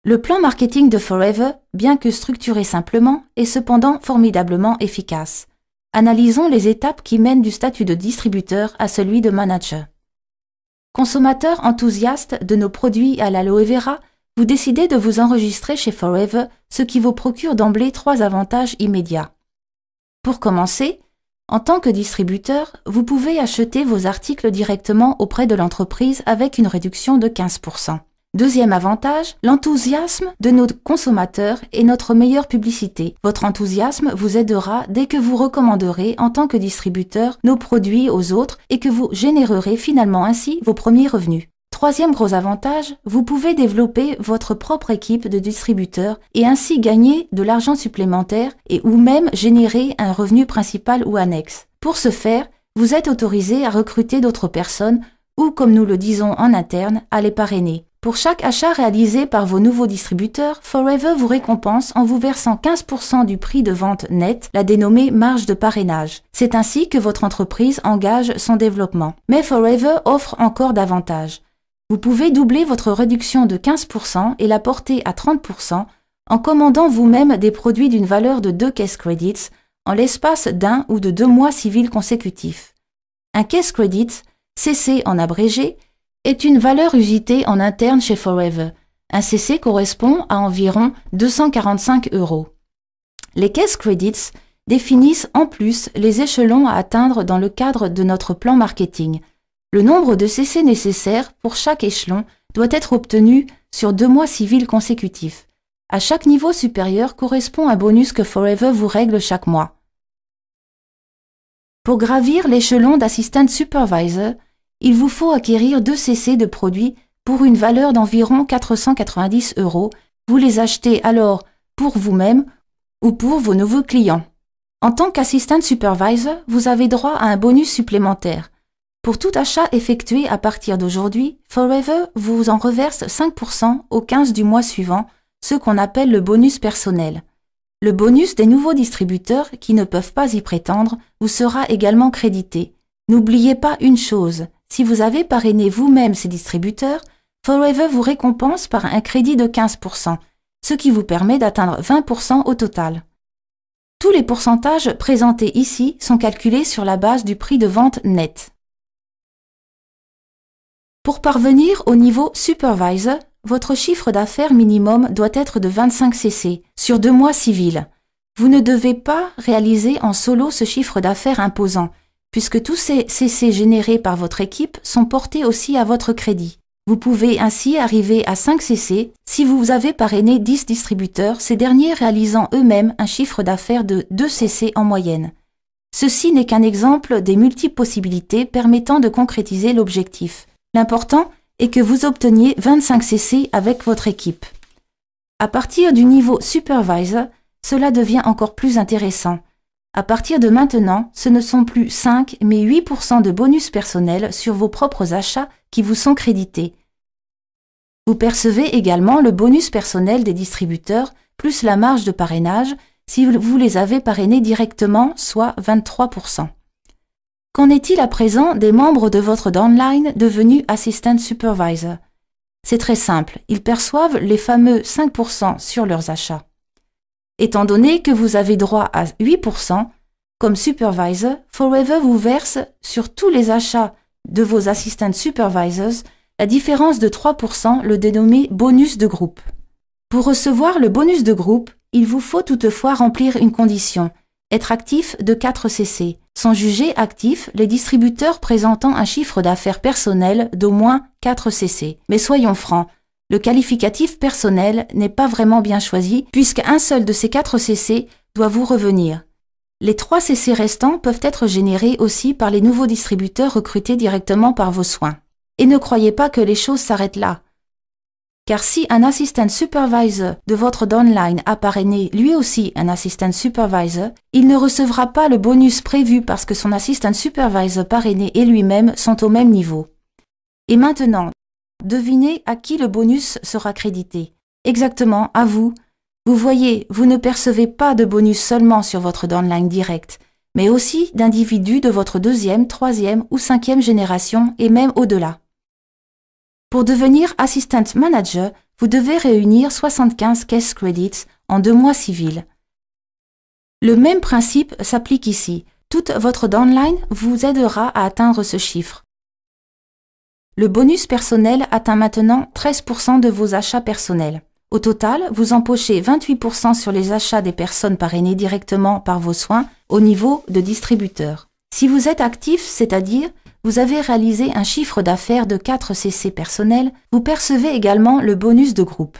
Le plan marketing de Forever, bien que structuré simplement, est cependant formidablement efficace. Analysons les étapes qui mènent du statut de distributeur à celui de manager. Consommateur enthousiaste de nos produits à l'aloe vera, vous décidez de vous enregistrer chez Forever, ce qui vous procure d'emblée 3 avantages immédiats. Pour commencer, en tant que distributeur, vous pouvez acheter vos articles directement auprès de l'entreprise avec une réduction de 15%. Deuxième avantage, l'enthousiasme de nos consommateurs est notre meilleure publicité. Votre enthousiasme vous aidera dès que vous recommanderez en tant que distributeur nos produits aux autres et que vous générerez finalement ainsi vos premiers revenus. Troisième gros avantage, vous pouvez développer votre propre équipe de distributeurs et ainsi gagner de l'argent supplémentaire et ou même générer un revenu principal ou annexe. Pour ce faire, vous êtes autorisé à recruter d'autres personnes ou, comme nous le disons en interne, à les parrainer. Pour chaque achat réalisé par vos nouveaux distributeurs, Forever vous récompense en vous versant 15% du prix de vente net, la dénommée marge de parrainage. C'est ainsi que votre entreprise engage son développement. Mais Forever offre encore davantage. Vous pouvez doubler votre réduction de 15% et la porter à 30% en commandant vous-même des produits d'une valeur de 2 case credits en l'espace d'1 ou de 2 mois civils consécutifs. Un case credit, CC en abrégé, est une valeur usitée en interne chez Forever. Un CC correspond à environ 245 €. Les case credits définissent en plus les échelons à atteindre dans le cadre de notre plan marketing. Le nombre de CC nécessaires pour chaque échelon doit être obtenu sur 2 mois civils consécutifs. À chaque niveau supérieur correspond un bonus que Forever vous règle chaque mois. Pour gravir l'échelon d'assistant supervisor, il vous faut acquérir 2 CC de produits pour une valeur d'environ 490 €. Vous les achetez alors pour vous-même ou pour vos nouveaux clients. En tant qu'assistant supervisor, vous avez droit à un bonus supplémentaire. Pour tout achat effectué à partir d'aujourd'hui, Forever vous en reverse 5% au 15 du mois suivant, ce qu'on appelle le bonus personnel. Le bonus des nouveaux distributeurs qui ne peuvent pas y prétendre vous sera également crédité. N'oubliez pas une chose, si vous avez parrainé vous-même ces distributeurs, Forever vous récompense par un crédit de 15%, ce qui vous permet d'atteindre 20% au total. Tous les pourcentages présentés ici sont calculés sur la base du prix de vente net. Pour parvenir au niveau supervisor, votre chiffre d'affaires minimum doit être de 25 CC sur 2 mois civils. Vous ne devez pas réaliser en solo ce chiffre d'affaires imposant, puisque tous ces CC générés par votre équipe sont portés aussi à votre crédit. Vous pouvez ainsi arriver à 5 CC si vous avez parrainé 10 distributeurs, ces derniers réalisant eux-mêmes un chiffre d'affaires de 2 CC en moyenne. Ceci n'est qu'un exemple des multiples possibilités permettant de concrétiser l'objectif. L'important est que vous obteniez 25 CC avec votre équipe. À partir du niveau supervisor, cela devient encore plus intéressant. À partir de maintenant, ce ne sont plus 5 mais 8% de bonus personnel sur vos propres achats qui vous sont crédités. Vous percevez également le bonus personnel des distributeurs plus la marge de parrainage si vous les avez parrainés directement, soit 23%. Qu'en est-il à présent des membres de votre downline devenus assistant supervisor? C'est très simple, ils perçoivent les fameux 5% sur leurs achats. Étant donné que vous avez droit à 8%, comme supervisor, Forever vous verse sur tous les achats de vos assistant supervisors la différence de 3%, le dénommé bonus de groupe. Pour recevoir le bonus de groupe, il vous faut toutefois remplir une condition, être actif de 4 CC. Sont jugés actifs les distributeurs présentant un chiffre d'affaires personnel d'au moins 4 CC. Mais soyons francs, le qualificatif personnel n'est pas vraiment bien choisi puisqu'un seul de ces 4 CC doit vous revenir. Les 3 CC restants peuvent être générés aussi par les nouveaux distributeurs recrutés directement par vos soins. Et ne croyez pas que les choses s'arrêtent là. Car si un assistant supervisor de votre downline a parrainé lui aussi un assistant supervisor, il ne recevra pas le bonus prévu parce que son assistant supervisor parrainé et lui-même sont au même niveau. Et maintenant, devinez à qui le bonus sera crédité. Exactement, à vous. Vous voyez, vous ne percevez pas de bonus seulement sur votre downline direct, mais aussi d'individus de votre 2e, 3e ou 5e génération et même au-delà. Pour devenir assistant manager, vous devez réunir 75 cash credits en 2 mois civils. Le même principe s'applique ici. Toute votre downline vous aidera à atteindre ce chiffre. Le bonus personnel atteint maintenant 13% de vos achats personnels. Au total, vous empochez 28% sur les achats des personnes parrainées directement par vos soins au niveau de distributeur. Si vous êtes actif, c'est-à-dire vous avez réalisé un chiffre d'affaires de 4 CC personnels, vous percevez également le bonus de groupe.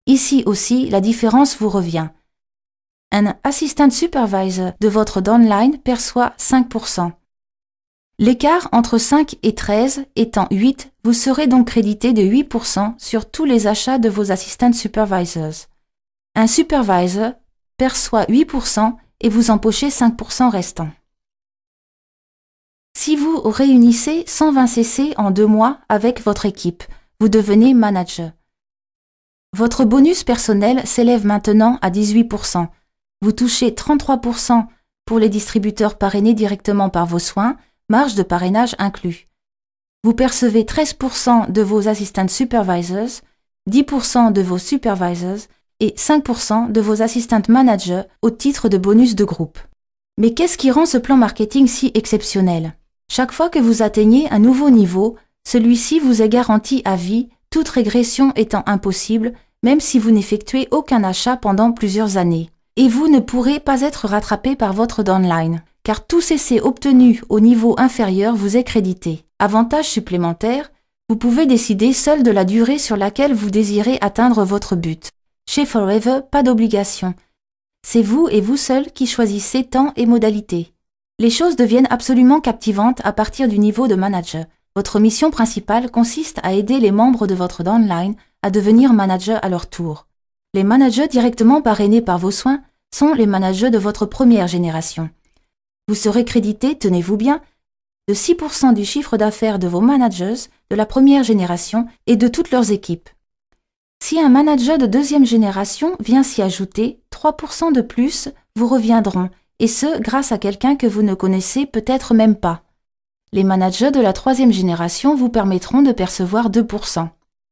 Ici aussi, la différence vous revient. Un assistant supervisor de votre downline perçoit 5%. L'écart entre 5 et 13 étant 8, vous serez donc crédité de 8% sur tous les achats de vos assistant supervisors. Un supervisor perçoit 8% et vous empochez 5% restants. Si vous réunissez 120 CC en 2 mois avec votre équipe, vous devenez manager. Votre bonus personnel s'élève maintenant à 18%. Vous touchez 33% pour les distributeurs parrainés directement par vos soins, marge de parrainage inclus. Vous percevez 13% de vos assistant supervisors, 10% de vos supervisors et 5% de vos assistant managers au titre de bonus de groupe. Mais qu'est-ce qui rend ce plan marketing si exceptionnel? Chaque fois que vous atteignez un nouveau niveau, celui-ci vous est garanti à vie, toute régression étant impossible, même si vous n'effectuez aucun achat pendant plusieurs années. Et vous ne pourrez pas être rattrapé par votre downline, car tout CC obtenu au niveau inférieur vous est crédité. Avantage supplémentaire, vous pouvez décider seul de la durée sur laquelle vous désirez atteindre votre but. Chez Forever, pas d'obligation. C'est vous et vous seul qui choisissez temps et modalités. Les choses deviennent absolument captivantes à partir du niveau de manager. Votre mission principale consiste à aider les membres de votre downline à devenir manager à leur tour. Les managers directement parrainés par vos soins sont les managers de votre première génération. Vous serez crédité, tenez-vous bien, de 6% du chiffre d'affaires de vos managers de la première génération et de toutes leurs équipes. Si un manager de deuxième génération vient s'y ajouter, 3% de plus vous reviendront, et ce, grâce à quelqu'un que vous ne connaissez peut-être même pas. Les managers de la troisième génération vous permettront de percevoir 2%.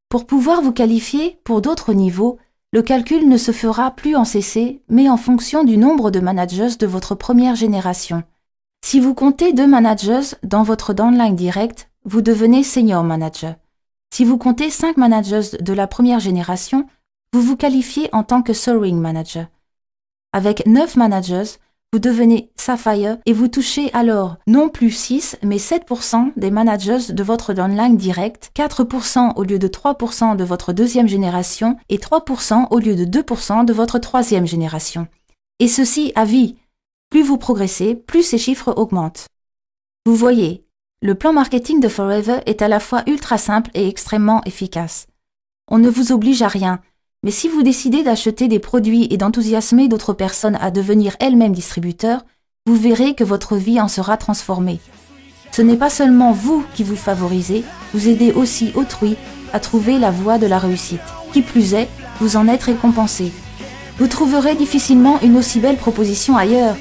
Pour pouvoir vous qualifier pour d'autres niveaux, le calcul ne se fera plus en CC, mais en fonction du nombre de managers de votre première génération. Si vous comptez 2 managers dans votre downline direct, vous devenez senior manager. Si vous comptez 5 managers de la première génération, vous vous qualifiez en tant que soaring manager. Avec 9 managers, vous devenez Sapphire et vous touchez alors non plus 6 mais 7% des managers de votre downline direct, 4% au lieu de 3% de votre deuxième génération et 3% au lieu de 2% de votre troisième génération. Et ceci à vie. Plus vous progressez, plus ces chiffres augmentent. Vous voyez, le plan marketing de Forever est à la fois ultra simple et extrêmement efficace. On ne vous oblige à rien. Mais si vous décidez d'acheter des produits et d'enthousiasmer d'autres personnes à devenir elles-mêmes distributeurs, vous verrez que votre vie en sera transformée. Ce n'est pas seulement vous qui vous favorisez, vous aidez aussi autrui à trouver la voie de la réussite. Qui plus est, vous en êtes récompensé. Vous trouverez difficilement une aussi belle proposition ailleurs.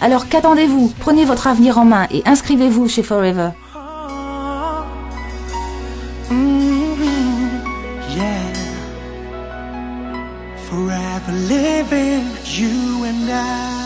Alors qu'attendez-vous? Prenez votre avenir en main et inscrivez-vous chez Forever. Forever living, you and I.